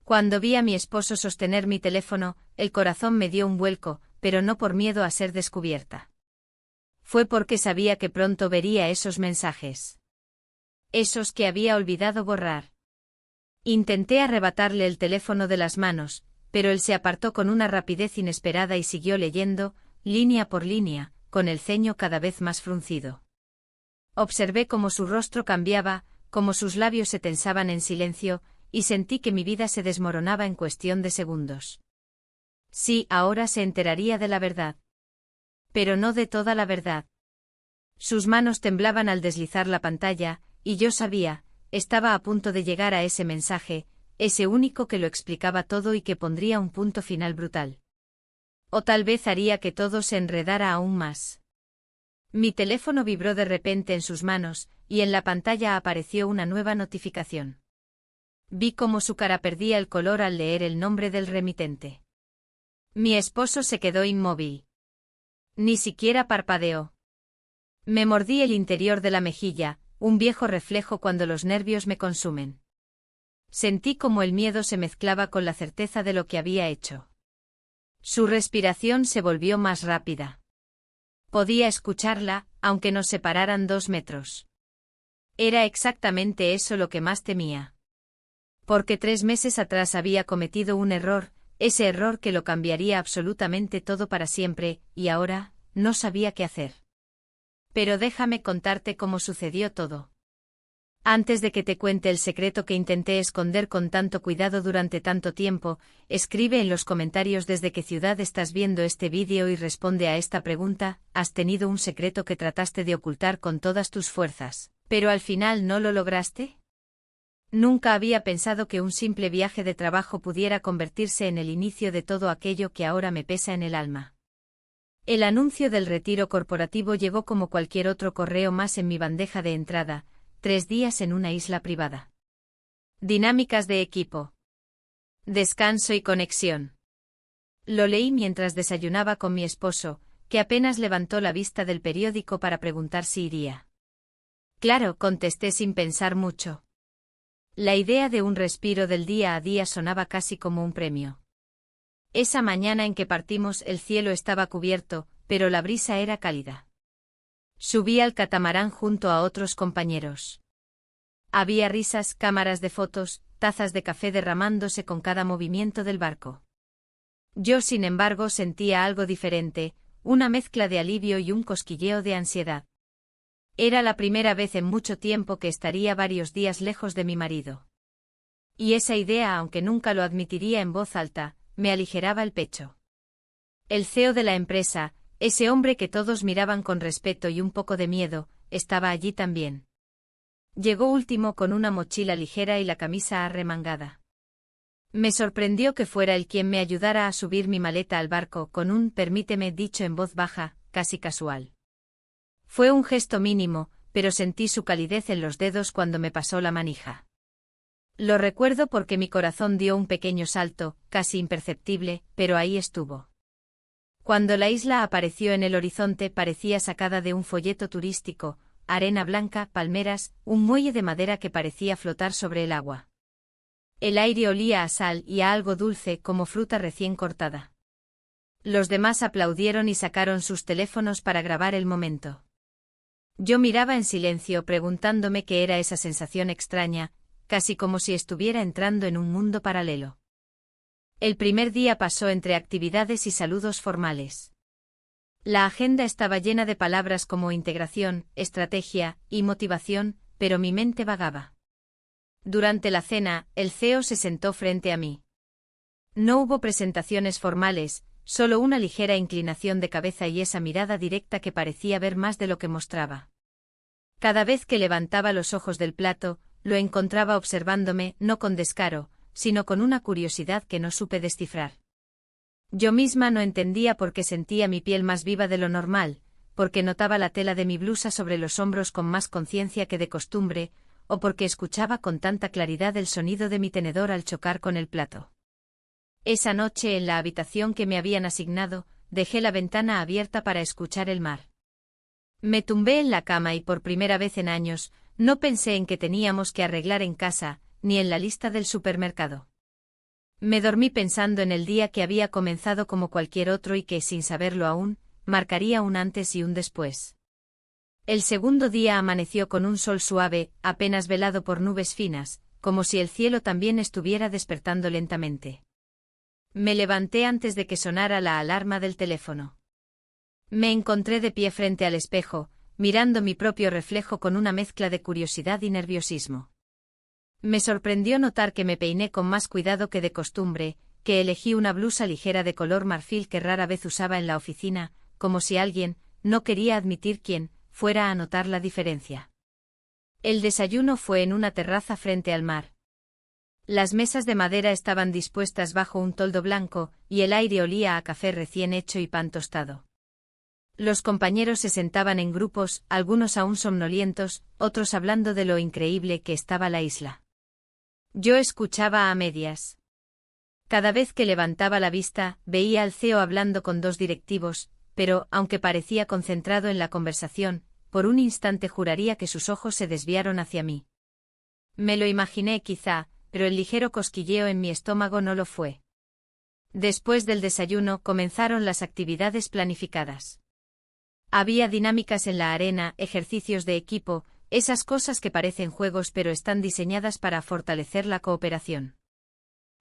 Cuando vi a mi esposo sostener mi teléfono, el corazón me dio un vuelco, pero no por miedo a ser descubierta. Fue porque sabía que pronto vería esos mensajes. Esos que había olvidado borrar. Intenté arrebatarle el teléfono de las manos, pero él se apartó con una rapidez inesperada y siguió leyendo, línea por línea, con el ceño cada vez más fruncido. Observé cómo su rostro cambiaba, cómo sus labios se tensaban en silencio, y sentí que mi vida se desmoronaba en cuestión de segundos. Sí, ahora se enteraría de la verdad. Pero no de toda la verdad. Sus manos temblaban al deslizar la pantalla, y yo sabía, estaba a punto de llegar a ese mensaje, ese único que lo explicaba todo y que pondría un punto final brutal. O tal vez haría que todo se enredara aún más. Mi teléfono vibró de repente en sus manos, y en la pantalla apareció una nueva notificación. Vi cómo su cara perdía el color al leer el nombre del remitente. Mi esposo se quedó inmóvil. Ni siquiera parpadeó. Me mordí el interior de la mejilla, un viejo reflejo cuando los nervios me consumen. Sentí como el miedo se mezclaba con la certeza de lo que había hecho. Su respiración se volvió más rápida. Podía escucharla, aunque nos separaran 2 metros. Era exactamente eso lo que más temía. Porque 3 meses atrás había cometido un error, ese error que lo cambiaría absolutamente todo para siempre, y ahora, no sabía qué hacer. Pero déjame contarte cómo sucedió todo. Antes de que te cuente el secreto que intenté esconder con tanto cuidado durante tanto tiempo, escribe en los comentarios desde qué ciudad estás viendo este vídeo y responde a esta pregunta: ¿has tenido un secreto que trataste de ocultar con todas tus fuerzas, pero al final no lo lograste? Nunca había pensado que un simple viaje de trabajo pudiera convertirse en el inicio de todo aquello que ahora me pesa en el alma. El anuncio del retiro corporativo llegó como cualquier otro correo más en mi bandeja de entrada: 3 días en una isla privada. Dinámicas de equipo. Descanso y conexión. Lo leí mientras desayunaba con mi esposo, que apenas levantó la vista del periódico para preguntar si iría. Claro, contesté sin pensar mucho. La idea de un respiro del día a día sonaba casi como un premio. Esa mañana en que partimos el cielo estaba cubierto, pero la brisa era cálida. Subí al catamarán junto a otros compañeros. Había risas, cámaras de fotos, tazas de café derramándose con cada movimiento del barco. Yo, sin embargo, sentía algo diferente, una mezcla de alivio y un cosquilleo de ansiedad. Era la primera vez en mucho tiempo que estaría varios días lejos de mi marido. Y esa idea, aunque nunca lo admitiría en voz alta, me aligeraba el pecho. El CEO de la empresa, ese hombre que todos miraban con respeto y un poco de miedo, estaba allí también. Llegó último con una mochila ligera y la camisa arremangada. Me sorprendió que fuera él quien me ayudara a subir mi maleta al barco con un «permíteme» dicho en voz baja, casi casual. Fue un gesto mínimo, pero sentí su calidez en los dedos cuando me pasó la manija. Lo recuerdo porque mi corazón dio un pequeño salto, casi imperceptible, pero ahí estuvo. Cuando la isla apareció en el horizonte parecía sacada de un folleto turístico: arena blanca, palmeras, un muelle de madera que parecía flotar sobre el agua. El aire olía a sal y a algo dulce como fruta recién cortada. Los demás aplaudieron y sacaron sus teléfonos para grabar el momento. Yo miraba en silencio preguntándome qué era esa sensación extraña, casi como si estuviera entrando en un mundo paralelo. El primer día pasó entre actividades y saludos formales. La agenda estaba llena de palabras como integración, estrategia y motivación, pero mi mente vagaba. Durante la cena, el CEO se sentó frente a mí. No hubo presentaciones formales, solo una ligera inclinación de cabeza y esa mirada directa que parecía ver más de lo que mostraba. Cada vez que levantaba los ojos del plato, lo encontraba observándome, no con descaro, sino con una curiosidad que no supe descifrar. Yo misma no entendía por qué sentía mi piel más viva de lo normal, porque notaba la tela de mi blusa sobre los hombros con más conciencia que de costumbre, o porque escuchaba con tanta claridad el sonido de mi tenedor al chocar con el plato. Esa noche en la habitación que me habían asignado, dejé la ventana abierta para escuchar el mar. Me tumbé en la cama y por primera vez en años, no pensé en que teníamos que arreglar en casa, ni en la lista del supermercado. Me dormí pensando en el día que había comenzado como cualquier otro y que, sin saberlo aún, marcaría un antes y un después. El segundo día amaneció con un sol suave, apenas velado por nubes finas, como si el cielo también estuviera despertando lentamente. Me levanté antes de que sonara la alarma del teléfono. Me encontré de pie frente al espejo, mirando mi propio reflejo con una mezcla de curiosidad y nerviosismo. Me sorprendió notar que me peiné con más cuidado que de costumbre, que elegí una blusa ligera de color marfil que rara vez usaba en la oficina, como si alguien, no quería admitir quién, fuera a notar la diferencia. El desayuno fue en una terraza frente al mar. Las mesas de madera estaban dispuestas bajo un toldo blanco, y el aire olía a café recién hecho y pan tostado. Los compañeros se sentaban en grupos, algunos aún somnolientos, otros hablando de lo increíble que estaba la isla. Yo escuchaba a medias. Cada vez que levantaba la vista, veía al CEO hablando con dos directivos, pero, aunque parecía concentrado en la conversación, por un instante juraría que sus ojos se desviaron hacia mí. Me lo imaginé quizá, pero el ligero cosquilleo en mi estómago no lo fue. Después del desayuno comenzaron las actividades planificadas. Había dinámicas en la arena, ejercicios de equipo, esas cosas que parecen juegos pero están diseñadas para fortalecer la cooperación.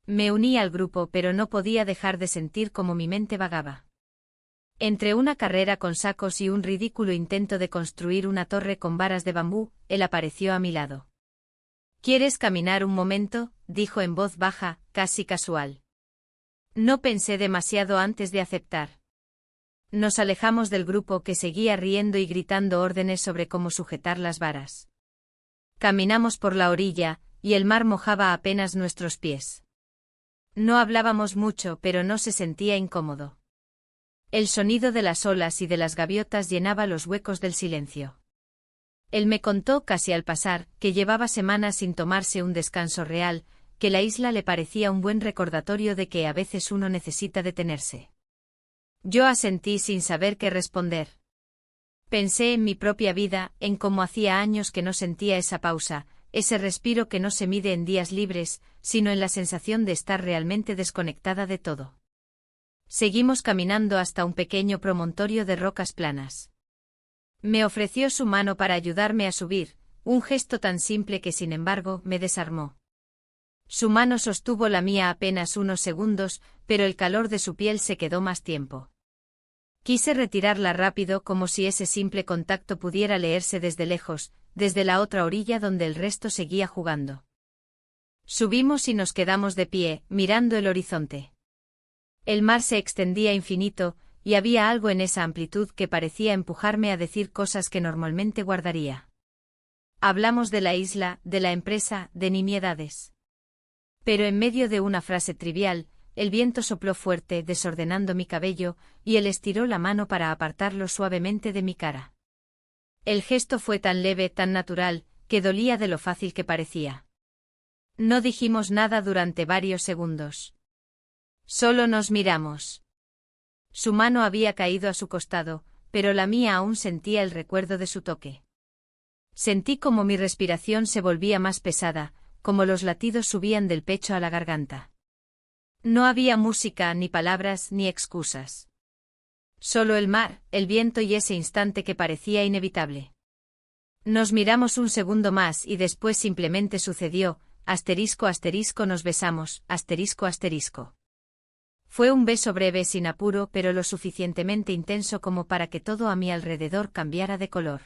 Me uní al grupo pero no podía dejar de sentir cómo mi mente vagaba. Entre una carrera con sacos y un ridículo intento de construir una torre con varas de bambú, él apareció a mi lado. ¿Quieres caminar un momento?, dijo en voz baja, casi casual. No pensé demasiado antes de aceptar. Nos alejamos del grupo que seguía riendo y gritando órdenes sobre cómo sujetar las varas. Caminamos por la orilla, y el mar mojaba apenas nuestros pies. No hablábamos mucho pero no se sentía incómodo. El sonido de las olas y de las gaviotas llenaba los huecos del silencio. Él me contó casi al pasar, que llevaba semanas sin tomarse un descanso real, que la isla le parecía un buen recordatorio de que a veces uno necesita detenerse. Yo asentí sin saber qué responder. Pensé en mi propia vida, en cómo hacía años que no sentía esa pausa, ese respiro que no se mide en días libres, sino en la sensación de estar realmente desconectada de todo. Seguimos caminando hasta un pequeño promontorio de rocas planas. Me ofreció su mano para ayudarme a subir, un gesto tan simple que sin embargo me desarmó. Su mano sostuvo la mía apenas unos segundos, pero el calor de su piel se quedó más tiempo. Quise retirarla rápido como si ese simple contacto pudiera leerse desde lejos, desde la otra orilla donde el resto seguía jugando. Subimos y nos quedamos de pie, mirando el horizonte. El mar se extendía infinito, y había algo en esa amplitud que parecía empujarme a decir cosas que normalmente guardaría. Hablamos de la isla, de la empresa, de nimiedades. Pero en medio de una frase trivial, el viento sopló fuerte, desordenando mi cabello, y él estiró la mano para apartarlo suavemente de mi cara. El gesto fue tan leve, tan natural, que dolía de lo fácil que parecía. No dijimos nada durante varios segundos. Solo nos miramos. Su mano había caído a su costado, pero la mía aún sentía el recuerdo de su toque. Sentí como mi respiración se volvía más pesada, como los latidos subían del pecho a la garganta. No había música, ni palabras, ni excusas. Solo el mar, el viento y ese instante que parecía inevitable. Nos miramos un segundo más y después simplemente sucedió, nos besamos, Fue un beso breve sin apuro pero lo suficientemente intenso como para que todo a mi alrededor cambiara de color.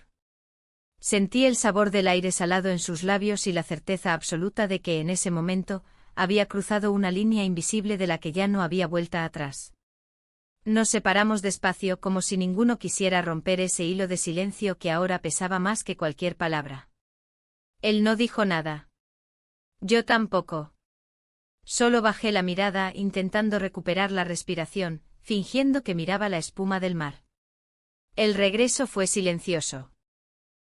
Sentí el sabor del aire salado en sus labios y la certeza absoluta de que en ese momento había cruzado una línea invisible de la que ya no había vuelta atrás. Nos separamos despacio como si ninguno quisiera romper ese hilo de silencio que ahora pesaba más que cualquier palabra. Él no dijo nada. Yo tampoco. Solo bajé la mirada intentando recuperar la respiración, fingiendo que miraba la espuma del mar. El regreso fue silencioso.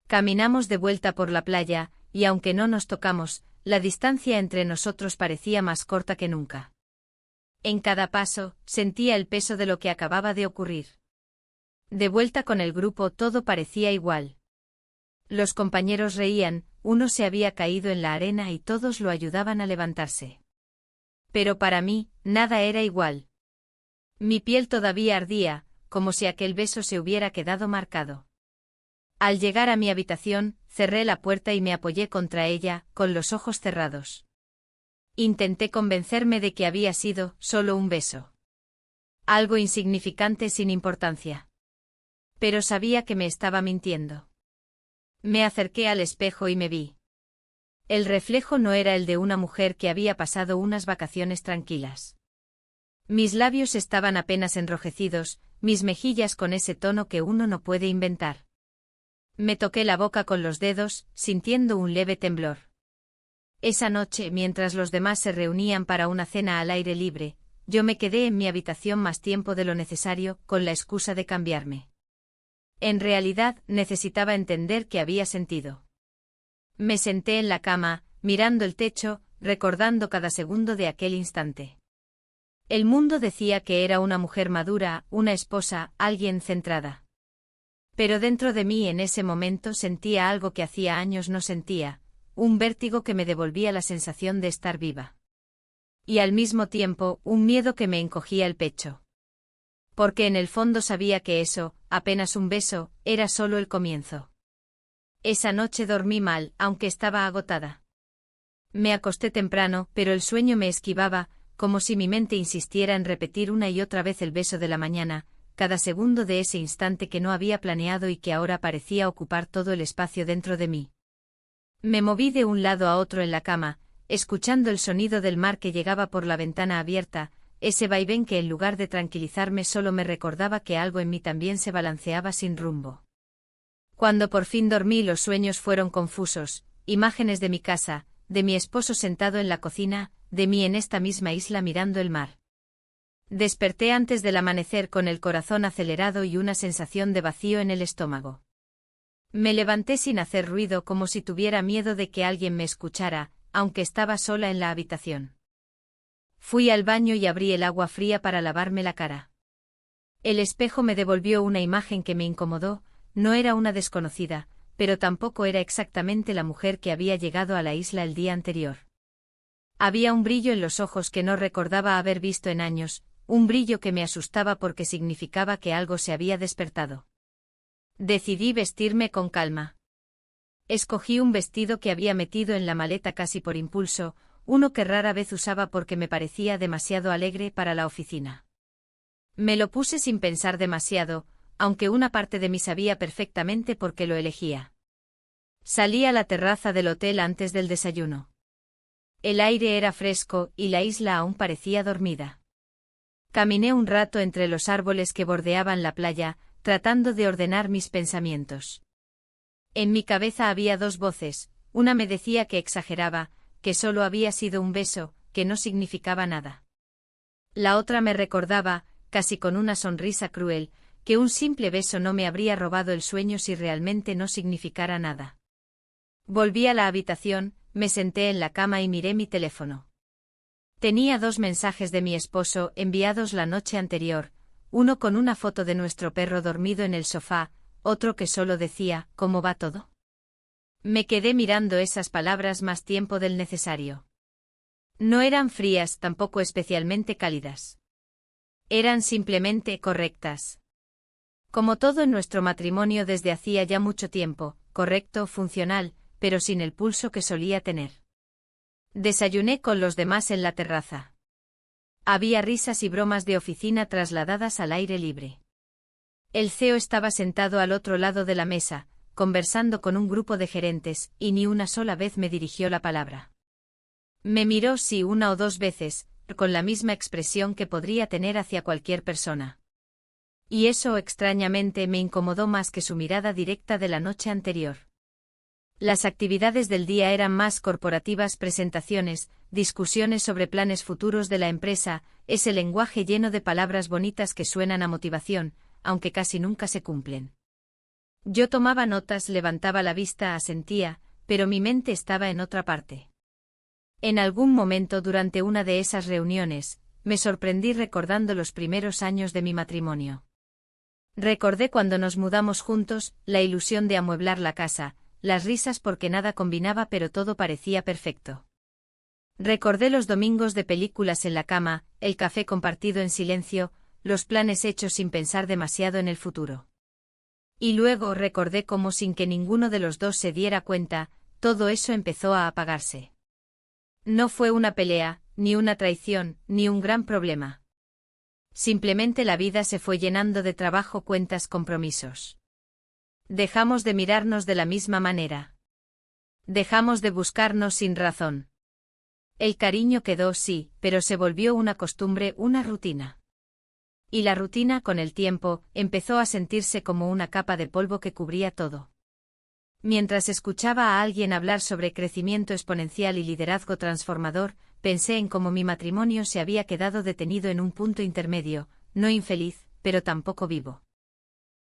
Caminamos de vuelta por la playa, y aunque no nos tocamos, la distancia entre nosotros parecía más corta que nunca. En cada paso, sentía el peso de lo que acababa de ocurrir. De vuelta con el grupo todo parecía igual. Los compañeros reían, uno se había caído en la arena y todos lo ayudaban a levantarse. Pero para mí, nada era igual. Mi piel todavía ardía, como si aquel beso se hubiera quedado marcado. Al llegar a mi habitación, cerré la puerta y me apoyé contra ella, con los ojos cerrados. Intenté convencerme de que había sido solo un beso. Algo insignificante sin importancia. Pero sabía que me estaba mintiendo. Me acerqué al espejo y me vi. El reflejo no era el de una mujer que había pasado unas vacaciones tranquilas. Mis labios estaban apenas enrojecidos, mis mejillas con ese tono que uno no puede inventar. Me toqué la boca con los dedos, sintiendo un leve temblor. Esa noche, mientras los demás se reunían para una cena al aire libre, yo me quedé en mi habitación más tiempo de lo necesario, con la excusa de cambiarme. En realidad, necesitaba entender qué había sentido. Me senté en la cama, mirando el techo, recordando cada segundo de aquel instante. El mundo decía que era una mujer madura, una esposa, alguien centrada. Pero dentro de mí en ese momento sentía algo que hacía años no sentía, un vértigo que me devolvía la sensación de estar viva. Y al mismo tiempo, un miedo que me encogía el pecho. Porque en el fondo sabía que eso, apenas un beso, era solo el comienzo. Esa noche dormí mal, aunque estaba agotada. Me acosté temprano, pero el sueño me esquivaba, como si mi mente insistiera en repetir una y otra vez el beso de la mañana, cada segundo de ese instante que no había planeado y que ahora parecía ocupar todo el espacio dentro de mí. Me moví de un lado a otro en la cama, escuchando el sonido del mar que llegaba por la ventana abierta, ese vaivén que en lugar de tranquilizarme solo me recordaba que algo en mí también se balanceaba sin rumbo. Cuando por fin dormí los sueños fueron confusos, imágenes de mi casa, de mi esposo sentado en la cocina, de mí en esta misma isla mirando el mar. Desperté antes del amanecer con el corazón acelerado y una sensación de vacío en el estómago. Me levanté sin hacer ruido como si tuviera miedo de que alguien me escuchara, aunque estaba sola en la habitación. Fui al baño y abrí el agua fría para lavarme la cara. El espejo me devolvió una imagen que me incomodó, no era una desconocida, pero tampoco era exactamente la mujer que había llegado a la isla el día anterior. Había un brillo en los ojos que no recordaba haber visto en años, un brillo que me asustaba porque significaba que algo se había despertado. Decidí vestirme con calma. Escogí un vestido que había metido en la maleta casi por impulso, uno que rara vez usaba porque me parecía demasiado alegre para la oficina. Me lo puse sin pensar demasiado, aunque una parte de mí sabía perfectamente por qué lo elegía. Salí a la terraza del hotel antes del desayuno. El aire era fresco y la isla aún parecía dormida. Caminé un rato entre los árboles que bordeaban la playa, tratando de ordenar mis pensamientos. En mi cabeza había dos voces, una me decía que exageraba, que solo había sido un beso, que no significaba nada. La otra me recordaba, casi con una sonrisa cruel, que un simple beso no me habría robado el sueño si realmente no significara nada. Volví a la habitación, me senté en la cama y miré mi teléfono. Tenía 2 mensajes de mi esposo enviados la noche anterior, uno con una foto de nuestro perro dormido en el sofá, otro que solo decía, ¿cómo va todo? Me quedé mirando esas palabras más tiempo del necesario. No eran frías, tampoco especialmente cálidas. Eran simplemente correctas. Como todo en nuestro matrimonio desde hacía ya mucho tiempo, correcto, funcional, pero sin el pulso que solía tener. Desayuné con los demás en la terraza. Había risas y bromas de oficina trasladadas al aire libre. El CEO estaba sentado al otro lado de la mesa, conversando con un grupo de gerentes, y ni una sola vez me dirigió la palabra. Me miró sí 1 o 2 veces, con la misma expresión que podría tener hacia cualquier persona. Y eso extrañamente me incomodó más que su mirada directa de la noche anterior. Las actividades del día eran más corporativas, presentaciones, discusiones sobre planes futuros de la empresa, ese lenguaje lleno de palabras bonitas que suenan a motivación, aunque casi nunca se cumplen. Yo tomaba notas, levantaba la vista, asentía, pero mi mente estaba en otra parte. En algún momento durante una de esas reuniones, me sorprendí recordando los primeros años de mi matrimonio. Recordé cuando nos mudamos juntos, la ilusión de amueblar la casa, las risas porque nada combinaba pero todo parecía perfecto. Recordé los domingos de películas en la cama, el café compartido en silencio, los planes hechos sin pensar demasiado en el futuro. Y luego recordé cómo sin que ninguno de los dos se diera cuenta, todo eso empezó a apagarse. No fue una pelea, ni una traición, ni un gran problema. Simplemente la vida se fue llenando de trabajo, cuentas, compromisos. Dejamos de mirarnos de la misma manera. Dejamos de buscarnos sin razón. El cariño quedó, sí, pero se volvió una costumbre, una rutina. Y la rutina, con el tiempo, empezó a sentirse como una capa de polvo que cubría todo. Mientras escuchaba a alguien hablar sobre crecimiento exponencial y liderazgo transformador, pensé en cómo mi matrimonio se había quedado detenido en un punto intermedio, no infeliz, pero tampoco vivo.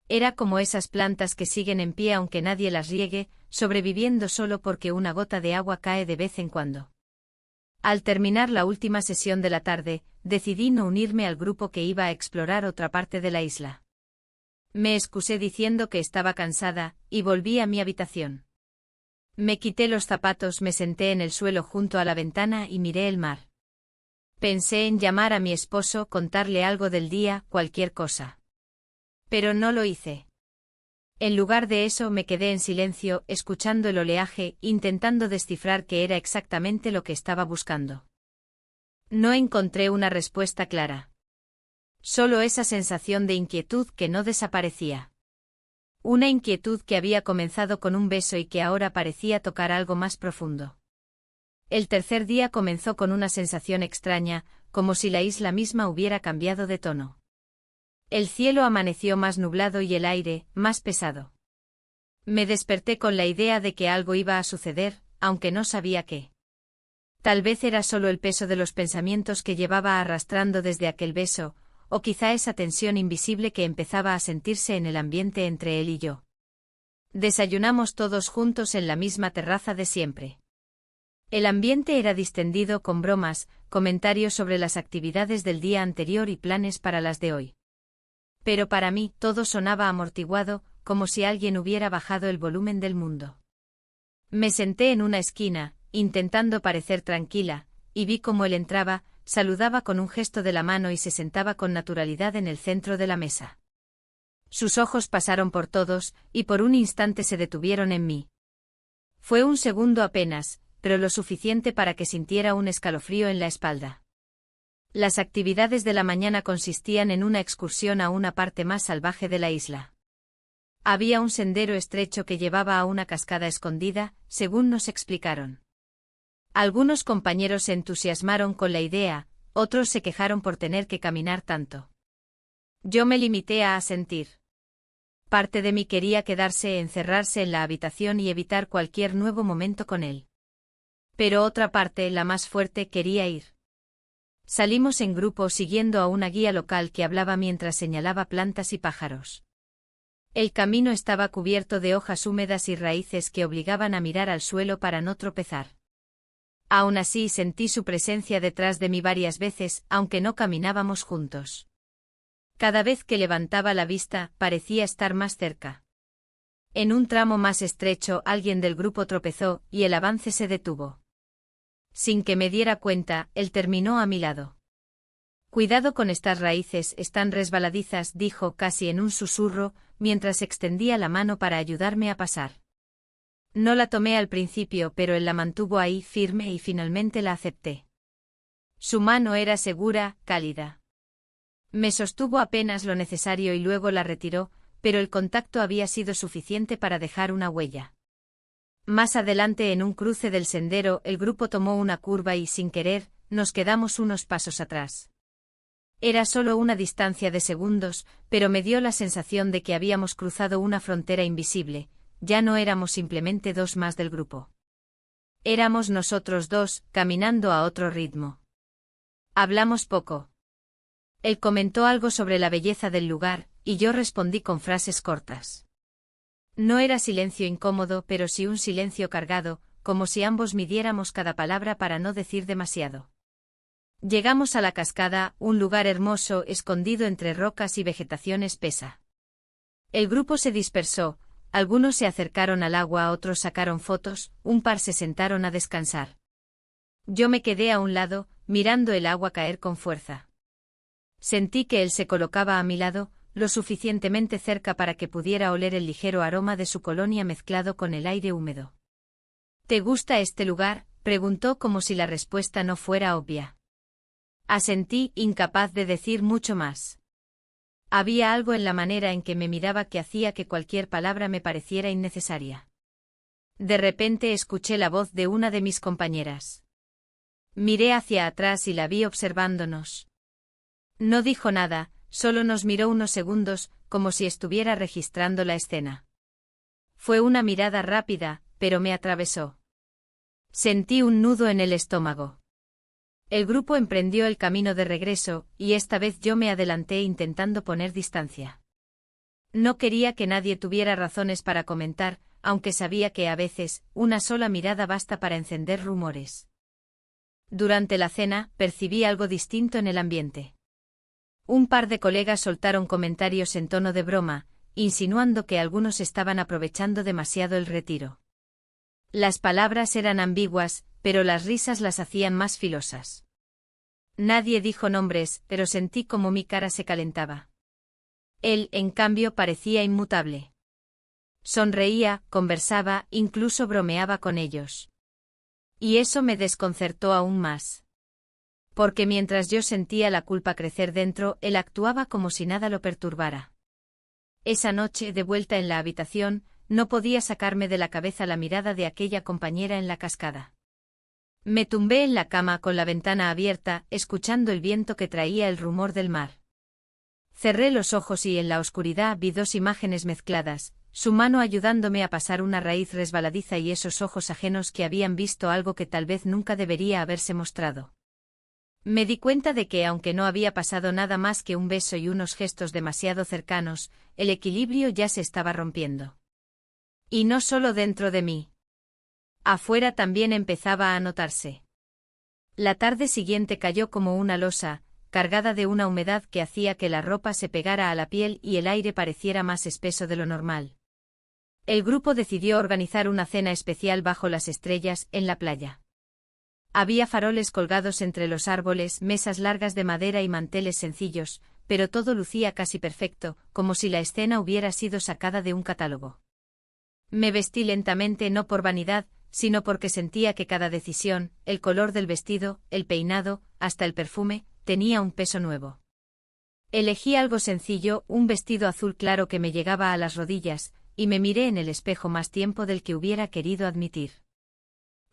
Era como esas plantas que siguen en pie aunque nadie las riegue, sobreviviendo solo porque una gota de agua cae de vez en cuando. Al terminar la última sesión de la tarde, decidí no unirme al grupo que iba a explorar otra parte de la isla. Me excusé diciendo que estaba cansada, y volví a mi habitación. Me quité los zapatos, me senté en el suelo junto a la ventana y miré el mar. Pensé en llamar a mi esposo, contarle algo del día, cualquier cosa. Pero no lo hice. En lugar de eso me quedé en silencio, escuchando el oleaje, intentando descifrar qué era exactamente lo que estaba buscando. No encontré una respuesta clara. Solo esa sensación de inquietud que no desaparecía. Una inquietud que había comenzado con un beso y que ahora parecía tocar algo más profundo. El tercer día comenzó con una sensación extraña, como si la isla misma hubiera cambiado de tono. El cielo amaneció más nublado y el aire, más pesado. Me desperté con la idea de que algo iba a suceder, aunque no sabía qué. Tal vez era solo el peso de los pensamientos que llevaba arrastrando desde aquel beso, o quizá esa tensión invisible que empezaba a sentirse en el ambiente entre él y yo. Desayunamos todos juntos en la misma terraza de siempre. El ambiente era distendido con bromas, comentarios sobre las actividades del día anterior y planes para las de hoy. Pero para mí todo sonaba amortiguado, como si alguien hubiera bajado el volumen del mundo. Me senté en una esquina, intentando parecer tranquila, y vi cómo él entraba, saludaba con un gesto de la mano y se sentaba con naturalidad en el centro de la mesa. Sus ojos pasaron por todos, y por un instante se detuvieron en mí. Fue un segundo apenas, pero lo suficiente para que sintiera un escalofrío en la espalda. Las actividades de la mañana consistían en una excursión a una parte más salvaje de la isla. Había un sendero estrecho que llevaba a una cascada escondida, según nos explicaron. Algunos compañeros se entusiasmaron con la idea, otros se quejaron por tener que caminar tanto. Yo me limité a asentir. Parte de mí quería quedarse, encerrarse en la habitación y evitar cualquier nuevo momento con él. Pero otra parte, la más fuerte, quería ir. Salimos en grupo siguiendo a una guía local que hablaba mientras señalaba plantas y pájaros. El camino estaba cubierto de hojas húmedas y raíces que obligaban a mirar al suelo para no tropezar. Aún así sentí su presencia detrás de mí varias veces, aunque no caminábamos juntos. Cada vez que levantaba la vista, parecía estar más cerca. En un tramo más estrecho alguien del grupo tropezó, y el avance se detuvo. Sin que me diera cuenta, él terminó a mi lado. «Cuidado con estas raíces, están resbaladizas», dijo casi en un susurro, mientras extendía la mano para ayudarme a pasar. No la tomé al principio, pero él la mantuvo ahí firme y finalmente la acepté. Su mano era segura, cálida. Me sostuvo apenas lo necesario y luego la retiró, pero el contacto había sido suficiente para dejar una huella. Más adelante, en un cruce del sendero, el grupo tomó una curva y, sin querer, nos quedamos unos pasos atrás. Era solo una distancia de segundos, pero me dio la sensación de que habíamos cruzado una frontera invisible. Ya no éramos simplemente dos más del grupo. Éramos nosotros dos, caminando a otro ritmo. Hablamos poco. Él comentó algo sobre la belleza del lugar, y yo respondí con frases cortas. No era silencio incómodo, pero sí un silencio cargado, como si ambos midiéramos cada palabra para no decir demasiado. Llegamos a la cascada, un lugar hermoso escondido entre rocas y vegetación espesa. El grupo se dispersó, algunos se acercaron al agua, otros sacaron fotos, un par se sentaron a descansar. Yo me quedé a un lado, mirando el agua caer con fuerza. Sentí que él se colocaba a mi lado, lo suficientemente cerca para que pudiera oler el ligero aroma de su colonia mezclado con el aire húmedo. ¿Te gusta este lugar?, preguntó como si la respuesta no fuera obvia. Asentí, incapaz de decir mucho más. Había algo en la manera en que me miraba que hacía que cualquier palabra me pareciera innecesaria. De repente escuché la voz de una de mis compañeras. Miré hacia atrás y la vi observándonos. No dijo nada, solo nos miró unos segundos, como si estuviera registrando la escena. Fue una mirada rápida, pero me atravesó. Sentí un nudo en el estómago. El grupo emprendió el camino de regreso, y esta vez yo me adelanté intentando poner distancia. No quería que nadie tuviera razones para comentar, aunque sabía que a veces, una sola mirada basta para encender rumores. Durante la cena, percibí algo distinto en el ambiente. Un par de colegas soltaron comentarios en tono de broma, insinuando que algunos estaban aprovechando demasiado el retiro. Las palabras eran ambiguas, pero las risas las hacían más filosas. Nadie dijo nombres, pero sentí como mi cara se calentaba. Él, en cambio, parecía inmutable. Sonreía, conversaba, incluso bromeaba con ellos. Y eso me desconcertó aún más. Porque mientras yo sentía la culpa crecer dentro, él actuaba como si nada lo perturbara. Esa noche, de vuelta en la habitación, no podía sacarme de la cabeza la mirada de aquella compañera en la cascada. Me tumbé en la cama con la ventana abierta, escuchando el viento que traía el rumor del mar. Cerré los ojos y en la oscuridad vi dos imágenes mezcladas, su mano ayudándome a pasar una raíz resbaladiza y esos ojos ajenos que habían visto algo que tal vez nunca debería haberse mostrado. Me di cuenta de que aunque no había pasado nada más que un beso y unos gestos demasiado cercanos, el equilibrio ya se estaba rompiendo. Y no solo dentro de mí. Afuera también empezaba a notarse. La tarde siguiente cayó como una losa, cargada de una humedad que hacía que la ropa se pegara a la piel y el aire pareciera más espeso de lo normal. El grupo decidió organizar una cena especial bajo las estrellas, en la playa. Había faroles colgados entre los árboles, mesas largas de madera y manteles sencillos, pero todo lucía casi perfecto, como si la escena hubiera sido sacada de un catálogo. Me vestí lentamente no por vanidad, sino porque sentía que cada decisión, el color del vestido, el peinado, hasta el perfume, tenía un peso nuevo. Elegí algo sencillo, un vestido azul claro que me llegaba a las rodillas, y me miré en el espejo más tiempo del que hubiera querido admitir.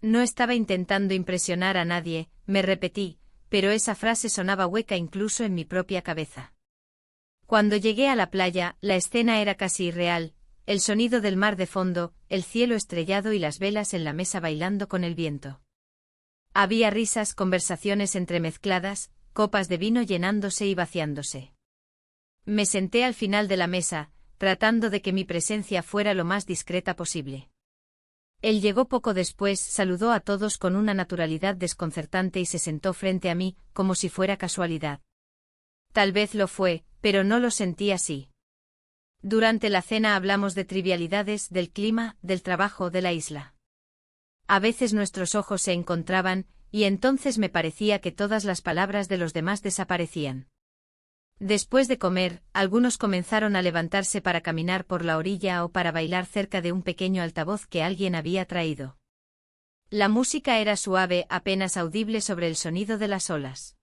No estaba intentando impresionar a nadie, me repetí, pero esa frase sonaba hueca incluso en mi propia cabeza. Cuando llegué a la playa, la escena era casi irreal, el sonido del mar de fondo, el cielo estrellado y las velas en la mesa bailando con el viento. Había risas, conversaciones entremezcladas, copas de vino llenándose y vaciándose. Me senté al final de la mesa, tratando de que mi presencia fuera lo más discreta posible. Él llegó poco después, saludó a todos con una naturalidad desconcertante y se sentó frente a mí, como si fuera casualidad. Tal vez lo fue, pero no lo sentí así. Durante la cena hablamos de trivialidades, del clima, del trabajo, de la isla. A veces nuestros ojos se encontraban, y entonces me parecía que todas las palabras de los demás desaparecían. Después de comer, algunos comenzaron a levantarse para caminar por la orilla o para bailar cerca de un pequeño altavoz que alguien había traído. La música era suave, apenas audible sobre el sonido de las olas.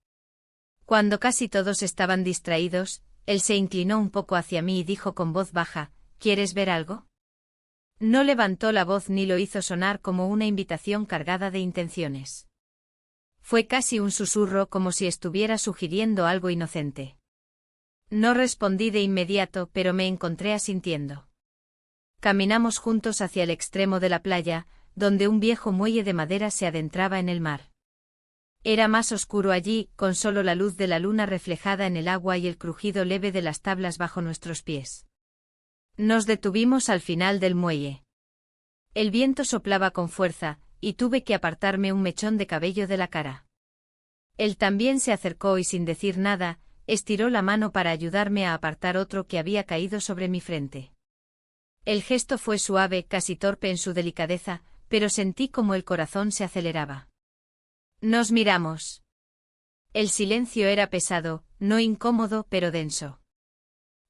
Cuando casi todos estaban distraídos, él se inclinó un poco hacia mí y dijo con voz baja, ¿quieres ver algo? No levantó la voz ni lo hizo sonar como una invitación cargada de intenciones. Fue casi un susurro como si estuviera sugiriendo algo inocente. No respondí de inmediato, pero me encontré asintiendo. Caminamos juntos hacia el extremo de la playa, donde un viejo muelle de madera se adentraba en el mar. Era más oscuro allí, con solo la luz de la luna reflejada en el agua y el crujido leve de las tablas bajo nuestros pies. Nos detuvimos al final del muelle. El viento soplaba con fuerza, y tuve que apartarme un mechón de cabello de la cara. Él también se acercó y sin decir nada, estiró la mano para ayudarme a apartar otro que había caído sobre mi frente. El gesto fue suave, casi torpe en su delicadeza, pero sentí como el corazón se aceleraba. Nos miramos. El silencio era pesado, no incómodo pero denso.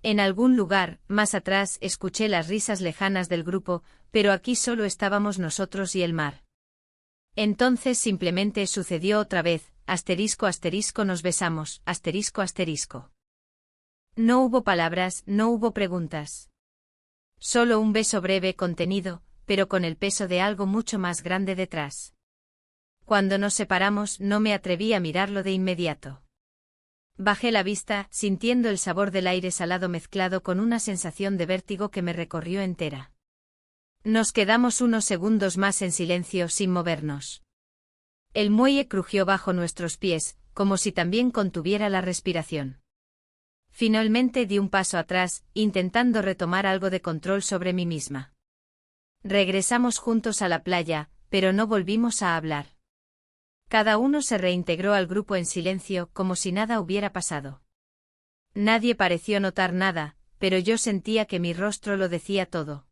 En algún lugar, más atrás, escuché las risas lejanas del grupo, pero aquí solo estábamos nosotros y el mar. Entonces simplemente sucedió otra vez, *** nos besamos, ***. No hubo palabras, no hubo preguntas. Solo un beso breve contenido, pero con el peso de algo mucho más grande detrás. Cuando nos separamos no me atreví a mirarlo de inmediato. Bajé la vista, sintiendo el sabor del aire salado mezclado con una sensación de vértigo que me recorrió entera. Nos quedamos unos segundos más en silencio sin movernos. El muelle crujió bajo nuestros pies, como si también contuviera la respiración. Finalmente di un paso atrás, intentando retomar algo de control sobre mí misma. Regresamos juntos a la playa, pero no volvimos a hablar. Cada uno se reintegró al grupo en silencio, como si nada hubiera pasado. Nadie pareció notar nada, pero yo sentía que mi rostro lo decía todo.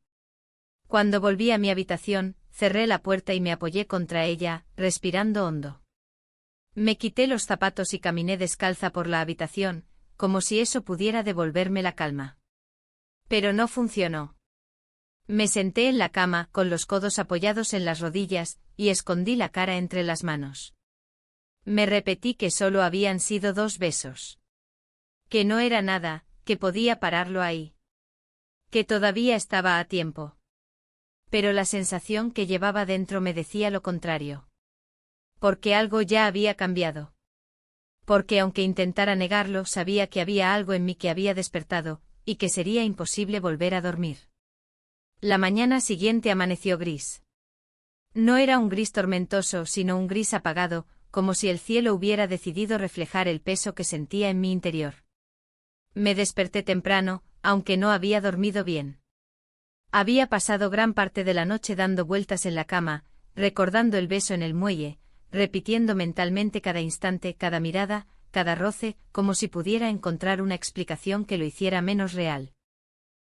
Cuando volví a mi habitación, cerré la puerta y me apoyé contra ella, respirando hondo. Me quité los zapatos y caminé descalza por la habitación, como si eso pudiera devolverme la calma. Pero no funcionó. Me senté en la cama, con los codos apoyados en las rodillas, y escondí la cara entre las manos. Me repetí que solo habían sido 2 besos. Que no era nada, que podía pararlo ahí. Que todavía estaba a tiempo. Pero la sensación que llevaba dentro me decía lo contrario. Porque algo ya había cambiado. Porque aunque intentara negarlo, sabía que había algo en mí que había despertado, y que sería imposible volver a dormir. La mañana siguiente amaneció gris. No era un gris tormentoso, sino un gris apagado, como si el cielo hubiera decidido reflejar el peso que sentía en mi interior. Me desperté temprano, aunque no había dormido bien. Había pasado gran parte de la noche dando vueltas en la cama, recordando el beso en el muelle, repitiendo mentalmente cada instante, cada mirada, cada roce, como si pudiera encontrar una explicación que lo hiciera menos real.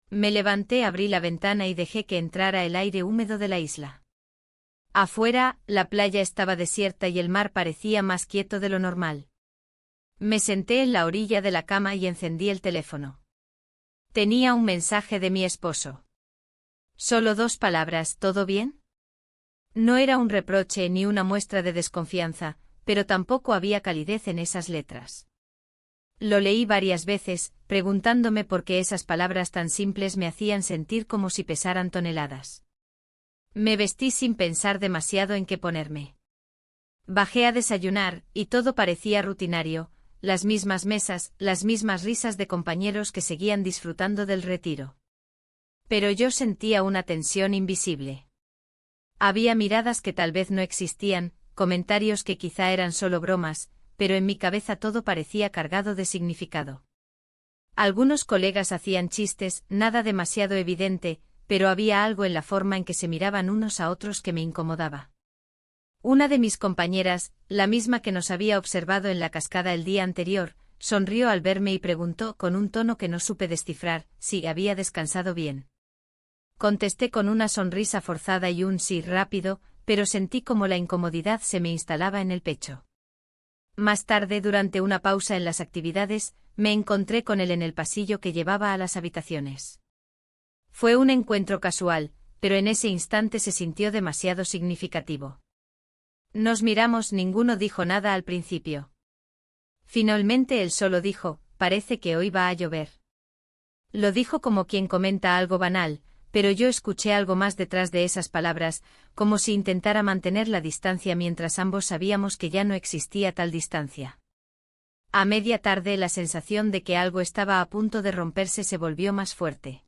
Me levanté, abrí la ventana y dejé que entrara el aire húmedo de la isla. Afuera, la playa estaba desierta y el mar parecía más quieto de lo normal. Me senté en la orilla de la cama y encendí el teléfono. Tenía un mensaje de mi esposo. Solo 2 palabras, ¿todo bien? No era un reproche ni una muestra de desconfianza, pero tampoco había calidez en esas letras. Lo leí varias veces, preguntándome por qué esas palabras tan simples me hacían sentir como si pesaran toneladas. Me vestí sin pensar demasiado en qué ponerme. Bajé a desayunar, y todo parecía rutinario, las mismas mesas, las mismas risas de compañeros que seguían disfrutando del retiro. Pero yo sentía una tensión invisible. Había miradas que tal vez no existían, comentarios que quizá eran solo bromas, pero en mi cabeza todo parecía cargado de significado. Algunos colegas hacían chistes, nada demasiado evidente, pero había algo en la forma en que se miraban unos a otros que me incomodaba. Una de mis compañeras, la misma que nos había observado en la cascada el día anterior, sonrió al verme y preguntó con un tono que no supe descifrar si había descansado bien. Contesté con una sonrisa forzada y un sí rápido, pero sentí como la incomodidad se me instalaba en el pecho. Más tarde, durante una pausa en las actividades, me encontré con él en el pasillo que llevaba a las habitaciones. Fue un encuentro casual, pero en ese instante se sintió demasiado significativo. Nos miramos, ninguno dijo nada al principio. Finalmente él solo dijo, parece que hoy va a llover. Lo dijo como quien comenta algo banal, pero yo escuché algo más detrás de esas palabras, como si intentara mantener la distancia mientras ambos sabíamos que ya no existía tal distancia. A media tarde la sensación de que algo estaba a punto de romperse se volvió más fuerte.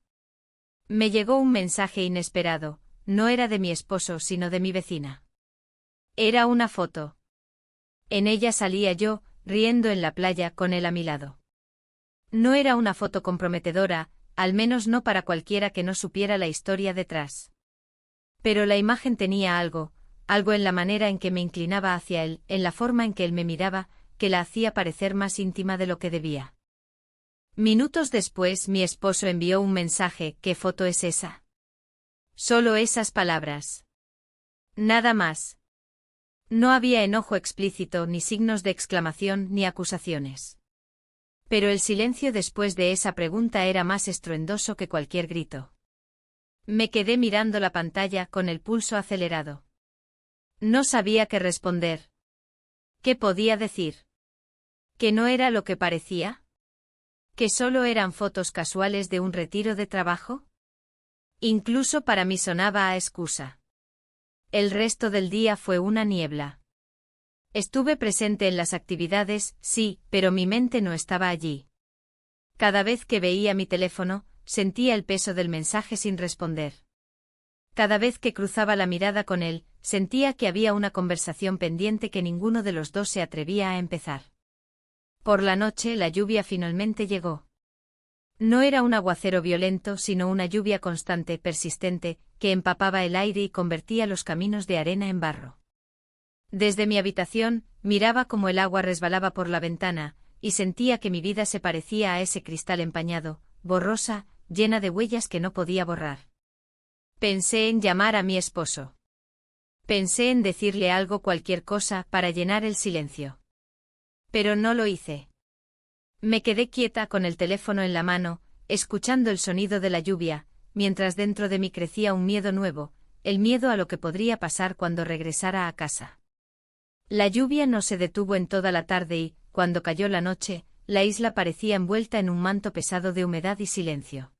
Me llegó un mensaje inesperado, no era de mi esposo sino de mi vecina. Era una foto. En ella salía yo, riendo en la playa con él a mi lado. No era una foto comprometedora, al menos no para cualquiera que no supiera la historia detrás. Pero la imagen tenía algo en la manera en que me inclinaba hacia él, en la forma en que él me miraba, que la hacía parecer más íntima de lo que debía. Minutos después mi esposo envió un mensaje, ¿qué foto es esa? Solo esas palabras. Nada más. No había enojo explícito, ni signos de exclamación, ni acusaciones. Pero el silencio después de esa pregunta era más estruendoso que cualquier grito. Me quedé mirando la pantalla con el pulso acelerado. No sabía qué responder. ¿Qué podía decir? ¿Que no era lo que parecía? ¿Que solo eran fotos casuales de un retiro de trabajo? Incluso para mí sonaba a excusa. El resto del día fue una niebla. Estuve presente en las actividades, sí, pero mi mente no estaba allí. Cada vez que veía mi teléfono, sentía el peso del mensaje sin responder. Cada vez que cruzaba la mirada con él, sentía que había una conversación pendiente que ninguno de los dos se atrevía a empezar. Por la noche la lluvia finalmente llegó. No era un aguacero violento, sino una lluvia constante, persistente, que empapaba el aire y convertía los caminos de arena en barro. Desde mi habitación, miraba cómo el agua resbalaba por la ventana, y sentía que mi vida se parecía a ese cristal empañado, borrosa, llena de huellas que no podía borrar. Pensé en llamar a mi esposo. Pensé en decirle algo, cualquier cosa, para llenar el silencio. Pero no lo hice. Me quedé quieta con el teléfono en la mano, escuchando el sonido de la lluvia, mientras dentro de mí crecía un miedo nuevo, el miedo a lo que podría pasar cuando regresara a casa. La lluvia no se detuvo en toda la tarde y, cuando cayó la noche, la isla parecía envuelta en un manto pesado de humedad y silencio.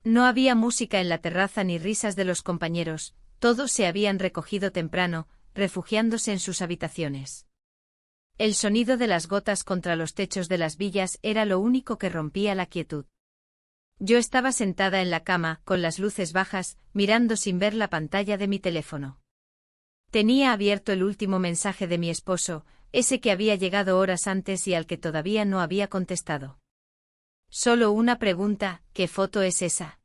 No había música en la terraza ni risas de los compañeros, todos se habían recogido temprano, refugiándose en sus habitaciones. El sonido de las gotas contra los techos de las villas era lo único que rompía la quietud. Yo estaba sentada en la cama, con las luces bajas, mirando sin ver la pantalla de mi teléfono. Tenía abierto el último mensaje de mi esposo, ese que había llegado horas antes y al que todavía no había contestado. Solo una pregunta: ¿qué foto es esa?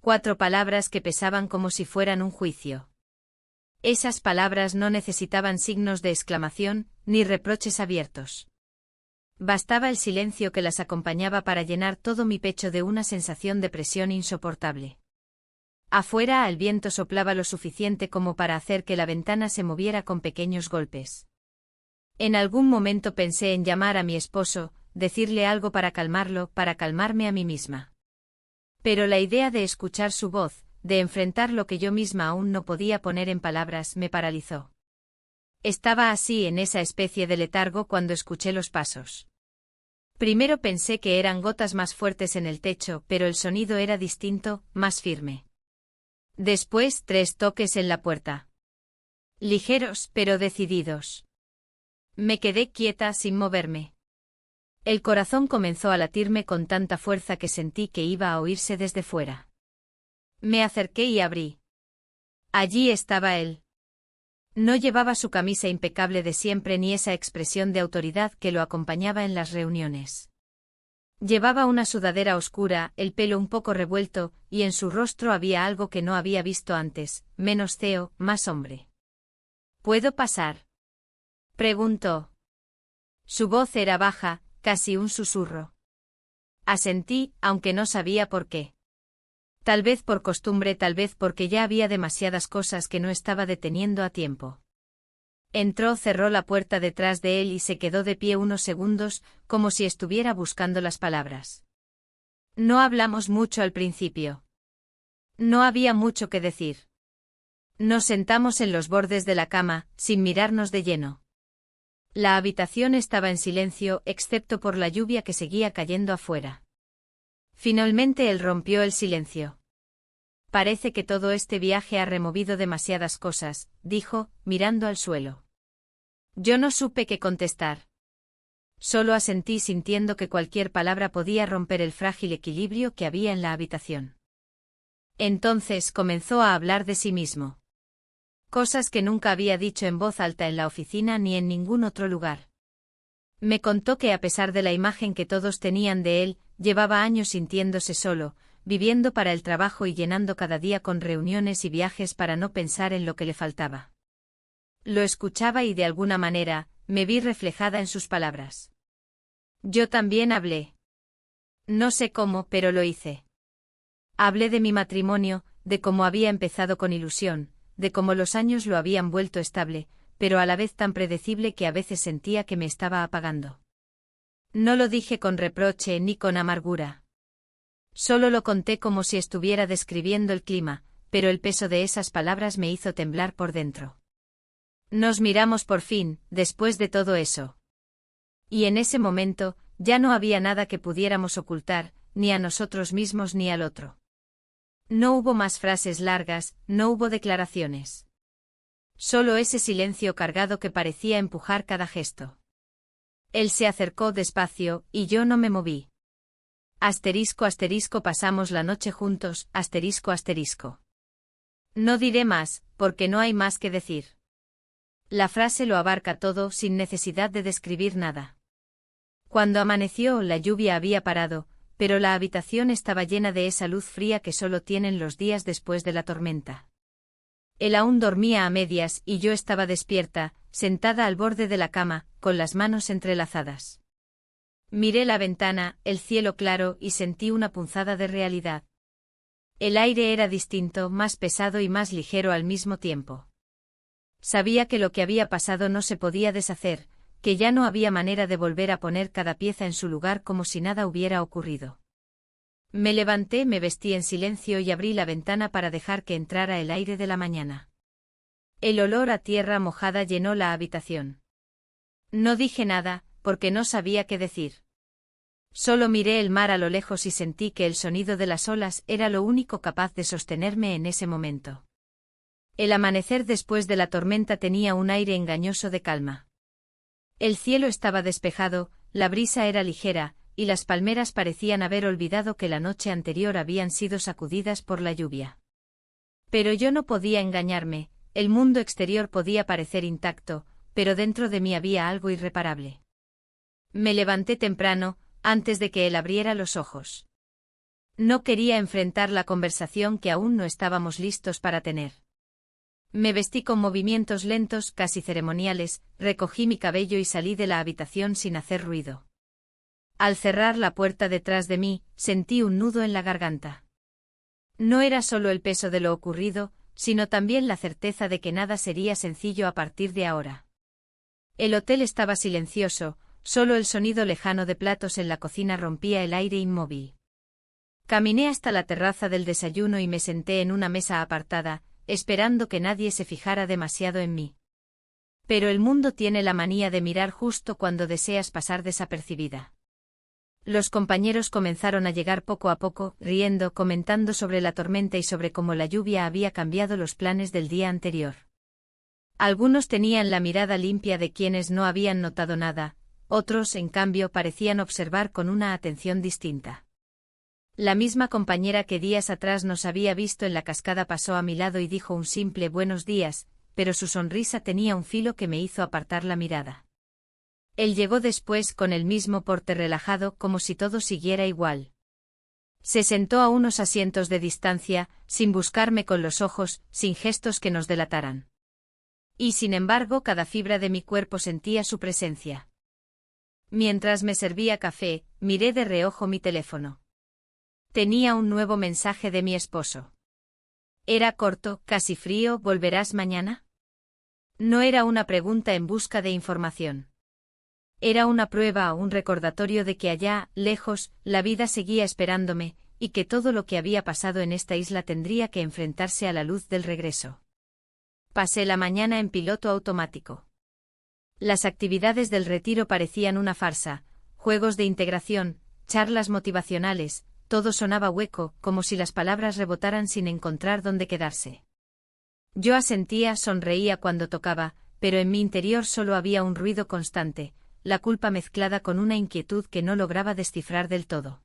4 palabras que pesaban como si fueran un juicio. Esas palabras no necesitaban signos de exclamación, ni reproches abiertos. Bastaba el silencio que las acompañaba para llenar todo mi pecho de una sensación de presión insoportable. Afuera el viento soplaba lo suficiente como para hacer que la ventana se moviera con pequeños golpes. En algún momento pensé en llamar a mi esposo, decirle algo para calmarlo, para calmarme a mí misma. Pero la idea de escuchar su voz, de enfrentar lo que yo misma aún no podía poner en palabras, me paralizó. Estaba así en esa especie de letargo cuando escuché los pasos. Primero pensé que eran gotas más fuertes en el techo, pero el sonido era distinto, más firme. Después 3 toques en la puerta. Ligeros, pero decididos. Me quedé quieta sin moverme. El corazón comenzó a latirme con tanta fuerza que sentí que iba a oírse desde fuera. Me acerqué y abrí. Allí estaba él. No llevaba su camisa impecable de siempre ni esa expresión de autoridad que lo acompañaba en las reuniones. Llevaba una sudadera oscura, el pelo un poco revuelto, y en su rostro había algo que no había visto antes, menos CEO, más hombre. ¿Puedo pasar?, preguntó. Su voz era baja, casi un susurro. Asentí, aunque no sabía por qué. Tal vez por costumbre, tal vez porque ya había demasiadas cosas que no estaba deteniendo a tiempo. Entró, cerró la puerta detrás de él y se quedó de pie unos segundos, como si estuviera buscando las palabras. No hablamos mucho al principio. No había mucho que decir. Nos sentamos en los bordes de la cama, sin mirarnos de lleno. La habitación estaba en silencio, excepto por la lluvia que seguía cayendo afuera. Finalmente él rompió el silencio. Parece que todo este viaje ha removido demasiadas cosas, dijo, mirando al suelo. Yo no supe qué contestar. Solo asentí sintiendo que cualquier palabra podía romper el frágil equilibrio que había en la habitación. Entonces comenzó a hablar de sí mismo. Cosas que nunca había dicho en voz alta en la oficina ni en ningún otro lugar. Me contó que a pesar de la imagen que todos tenían de él, llevaba años sintiéndose solo, viviendo para el trabajo y llenando cada día con reuniones y viajes para no pensar en lo que le faltaba. Lo escuchaba y de alguna manera, me vi reflejada en sus palabras. Yo también hablé. No sé cómo, pero lo hice. Hablé de mi matrimonio, de cómo había empezado con ilusión, de cómo los años lo habían vuelto estable, pero a la vez tan predecible que a veces sentía que me estaba apagando. No lo dije con reproche ni con amargura. Solo lo conté como si estuviera describiendo el clima, pero el peso de esas palabras me hizo temblar por dentro. Nos miramos por fin, después de todo eso. Y en ese momento, ya no había nada que pudiéramos ocultar, ni a nosotros mismos ni al otro. No hubo más frases largas, no hubo declaraciones. Solo ese silencio cargado que parecía empujar cada gesto. Él se acercó despacio, y yo no me moví. Pasamos la noche juntos, ***. No diré más, porque no hay más que decir. La frase lo abarca todo sin necesidad de describir nada. Cuando amaneció, la lluvia había parado, pero la habitación estaba llena de esa luz fría que solo tienen los días después de la tormenta. Él aún dormía a medias y yo estaba despierta, sentada al borde de la cama, con las manos entrelazadas. Miré la ventana, el cielo claro y sentí una punzada de realidad. El aire era distinto, más pesado y más ligero al mismo tiempo. Sabía que lo que había pasado no se podía deshacer, que ya no había manera de volver a poner cada pieza en su lugar como si nada hubiera ocurrido. Me levanté, me vestí en silencio y abrí la ventana para dejar que entrara el aire de la mañana. El olor a tierra mojada llenó la habitación. No dije nada, porque no sabía qué decir. Solo miré el mar a lo lejos y sentí que el sonido de las olas era lo único capaz de sostenerme en ese momento. El amanecer después de la tormenta tenía un aire engañoso de calma. El cielo estaba despejado, la brisa era ligera, y las palmeras parecían haber olvidado que la noche anterior habían sido sacudidas por la lluvia. Pero yo no podía engañarme, el mundo exterior podía parecer intacto, pero dentro de mí había algo irreparable. Me levanté temprano, antes de que él abriera los ojos. No quería enfrentar la conversación que aún no estábamos listos para tener. Me vestí con movimientos lentos, casi ceremoniales, recogí mi cabello y salí de la habitación sin hacer ruido. Al cerrar la puerta detrás de mí, sentí un nudo en la garganta. No era solo el peso de lo ocurrido, sino también la certeza de que nada sería sencillo a partir de ahora. El hotel estaba silencioso, solo el sonido lejano de platos en la cocina rompía el aire inmóvil. Caminé hasta la terraza del desayuno y me senté en una mesa apartada, esperando que nadie se fijara demasiado en mí. Pero el mundo tiene la manía de mirar justo cuando deseas pasar desapercibida. Los compañeros comenzaron a llegar poco a poco, riendo, comentando sobre la tormenta y sobre cómo la lluvia había cambiado los planes del día anterior. Algunos tenían la mirada limpia de quienes no habían notado nada, otros, en cambio, parecían observar con una atención distinta. La misma compañera que días atrás nos había visto en la cascada pasó a mi lado y dijo un simple buenos días, pero su sonrisa tenía un filo que me hizo apartar la mirada. Él llegó después con el mismo porte relajado como si todo siguiera igual. Se sentó a unos asientos de distancia, sin buscarme con los ojos, sin gestos que nos delataran. Y sin embargo cada fibra de mi cuerpo sentía su presencia. Mientras me servía café, miré de reojo mi teléfono. Tenía un nuevo mensaje de mi esposo. Era corto, casi frío, ¿volverás mañana? No era una pregunta en busca de información. Era una prueba o un recordatorio de que allá, lejos, la vida seguía esperándome, y que todo lo que había pasado en esta isla tendría que enfrentarse a la luz del regreso. Pasé la mañana en piloto automático. Las actividades del retiro parecían una farsa, juegos de integración, charlas motivacionales, todo sonaba hueco, como si las palabras rebotaran sin encontrar dónde quedarse. Yo asentía, sonreía cuando tocaba, pero en mi interior solo había un ruido constante, la culpa mezclada con una inquietud que no lograba descifrar del todo.